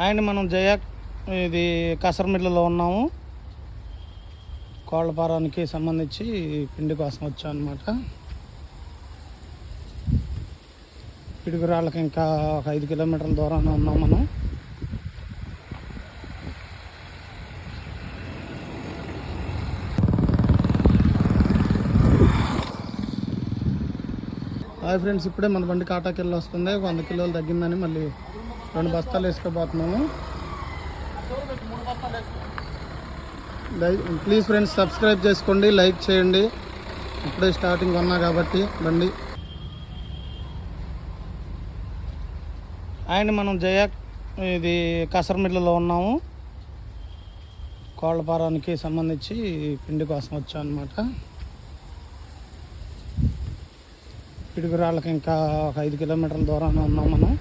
And మనం ఇది కసరమిల్లులో ఉన్నాము. కోళ్ల ఫారానికి సంబంధించి పిండి కోసం వచ్చాం అనమాట. పిడుగురాళ్ళకి ఇంకా ఒక 5 కిలోమీటర్ల దూరంలో ఉన్నాం మనం. హాయ్ ఫ్రెండ్స్, ఇప్పుడే మన బండి కాటాకి వెళ్ళి వస్తుంది. 100 కిలోలు తగ్గిందని మళ్ళీ 2 బస్తాలు వేసుకోబోతున్నాము. ప్లీజ్ ఫ్రెండ్స్, సబ్స్క్రైబ్ చేసుకోండి, లైక్ చేయండి. ఇప్పుడే స్టార్టింగ్ ఉన్నా కాబట్టి బండి. అండ్ మనం ఇది కసరమిల్లులో ఉన్నాము. కోళ్ల ఫారానికి సంబంధించి పిండి కోసం వచ్చాం అనమాట. పిడుగురాళ్ళకి ఇంకా ఒక 5 కిలోమీటర్ల దూరంలో ఉన్నాం మనం.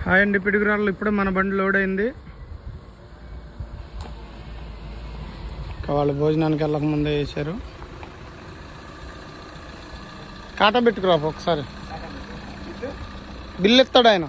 హాయ్ అండి, పిడుగురాళ్ళు ఇప్పుడే మన బండి లోడ్ అయింది. వాళ్ళు భోజనానికి వెళ్ళక ముందే వేసారు. కాటా పెట్టుకురా ఒకసారి, బిల్లు ఇస్తాడు ఆయన.